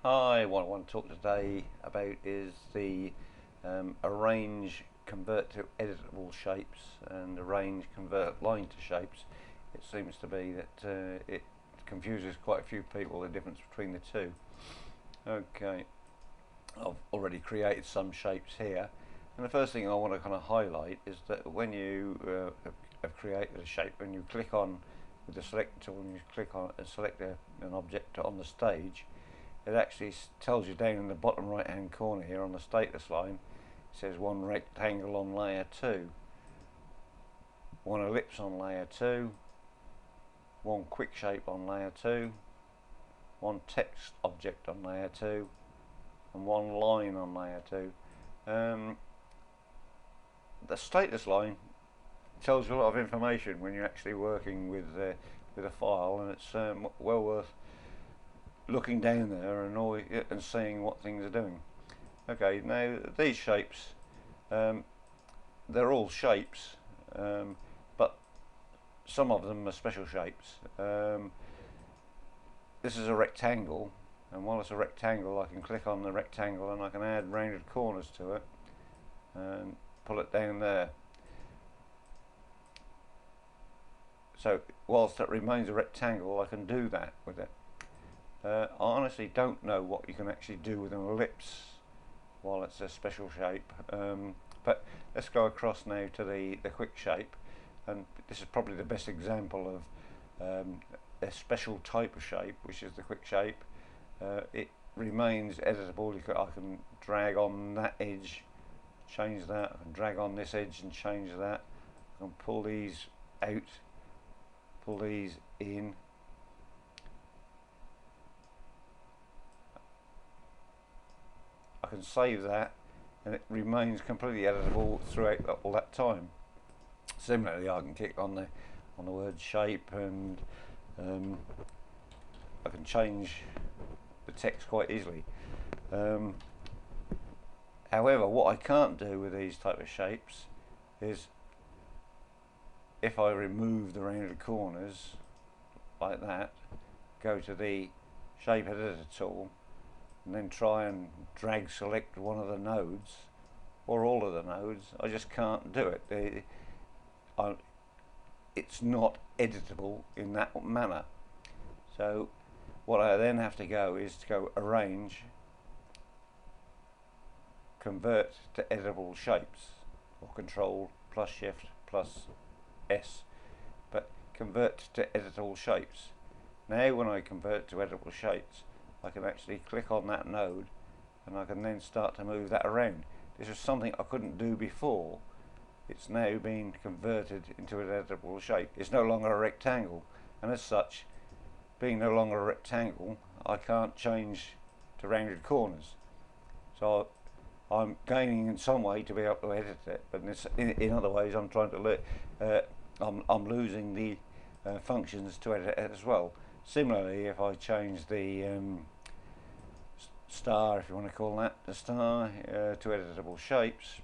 Hi, what I want to talk today about is the arrange, convert to editable shapes and arrange, convert line to shapes. It seems to be that it confuses quite a few people, the difference between the two. Okay, I've already created some shapes here, and the first thing I want to kind of highlight is that when you have created a shape, when you click on with the select tool and you click on it and select an object on the stage, it actually tells you down in the bottom right hand corner here on the status line, it says one rectangle on layer 2, one ellipse on layer 2, one quick shape on layer 2, one text object on layer 2, and one line on layer 2. The status line tells you a lot of information when you're actually working with a file, and it's well worth looking down there and seeing what things are doing. Okay, now these shapes, they're all shapes, but some of them are special shapes. This is a rectangle, and while it's a rectangle I can click on the rectangle and I can add rounded corners to it and pull it down there. So whilst it remains a rectangle, I can do that with it. I honestly don't know what you can actually do with an ellipse while it's a special shape, but let's go across now to the quick shape, and this is probably the best example of a special type of shape, which is the quick shape. It remains editable. I can drag on that edge, change that. I can drag on this edge and change that. I can pull these out, pull these in. I can save that, and it remains completely editable throughout all that time. Similarly, I can click on the word shape, and I can change the text quite easily. However, what I can't do with these type of shapes is, if I remove the rounded corners like that, go to the shape editor tool, and then try and drag select one of the nodes or all of the nodes, I just can't do it. It's not editable in that manner. So what I then have to go is to go arrange, convert to editable shapes, or control plus shift plus S, but convert to editable shapes. Now when I convert to editable shapes, I can actually click on that node and I can then start to move that around. This is something I couldn't do before. It's now been converted into an editable shape. It's no longer a rectangle, and as such, being no longer a rectangle, I can't change to rounded corners. So I'm gaining in some way to be able to edit it, but in other ways I'm trying to I'm losing the functions to edit it as well. Similarly, if I change the star, if you want to call that the star, to editable shapes,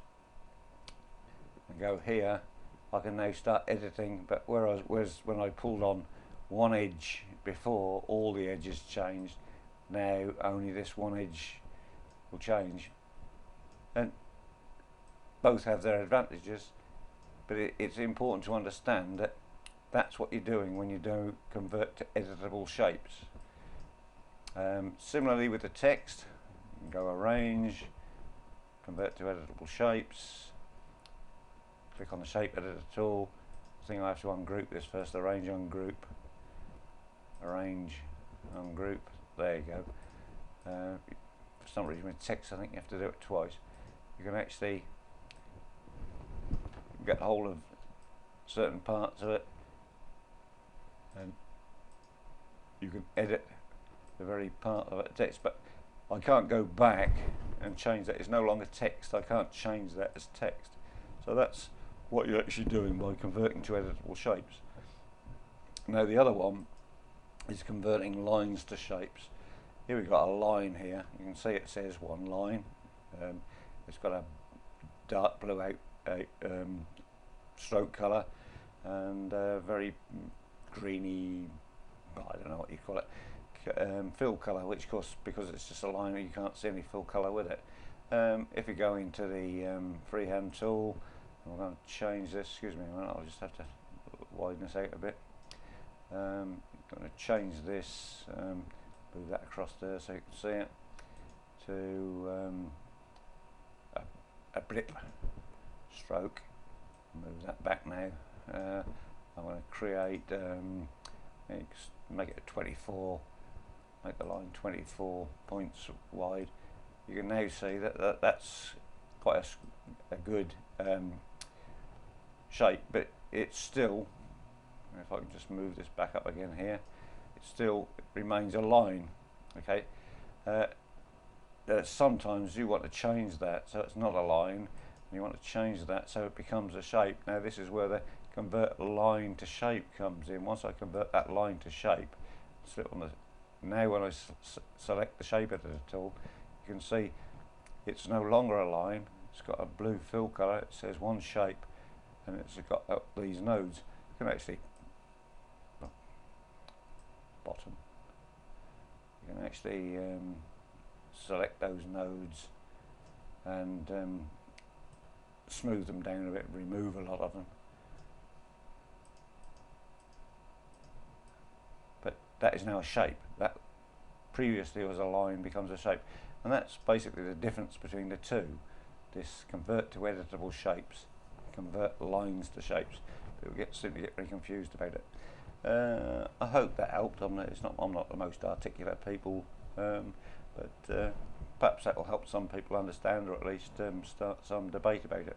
and go here, I can now start editing. But whereas when I pulled on one edge before, all the edges changed. Now only this one edge will change, and both have their advantages, but it's important to understand that that's what you're doing when you do convert to editable shapes. Similarly with the text, you can go arrange, convert to editable shapes, click on the shape editor tool. I think I have to ungroup this first. Arrange, ungroup, arrange, ungroup. There you go. For some reason with text I think you have to do it twice. You can actually get hold of certain parts of it, and you can edit the very part of it text, but I can't go back and change that. It's no longer text. I can't change that as text. So that's what you're actually doing by converting to editable shapes. Now the other one is converting lines to shapes. Here we've got a line here. You can see it says one line. It's got a dark blue stroke colour and very greeny, I don't know what you call it, fill colour, which of course, because it's just a line, you can't see any fill colour with it. If you go into the freehand tool, I'm going to change this, excuse me a minute, I'll just have to widen this out a bit. I'm going to change this, move that across there so you can see it, to a blip stroke. Move that back now. I'm going to create, make it a 24, make the line 24 points wide. You can now see that that's quite a good shape, but it's still, if I can just move this back up again here, it remains a line. Okay. Sometimes you want to change that so it's not a line, and you want to change that so it becomes a shape. Now this is where the convert line to shape comes in. Once I convert that line to shape, now when I select the shape editor tool, you can see it's no longer a line. It's got a blue fill colour. It says one shape, and it's got these nodes. You can actually bottom. You can actually select those nodes and smooth them down a bit, remove a lot of them. But that is now a shape. That previously was a line, becomes a shape, and that's basically the difference between the two. This convert to editable shapes, convert lines to shapes. People simply get very confused about it. I hope that helped. I'm not the most articulate people, but perhaps that will help some people understand, or at least start some debate about it.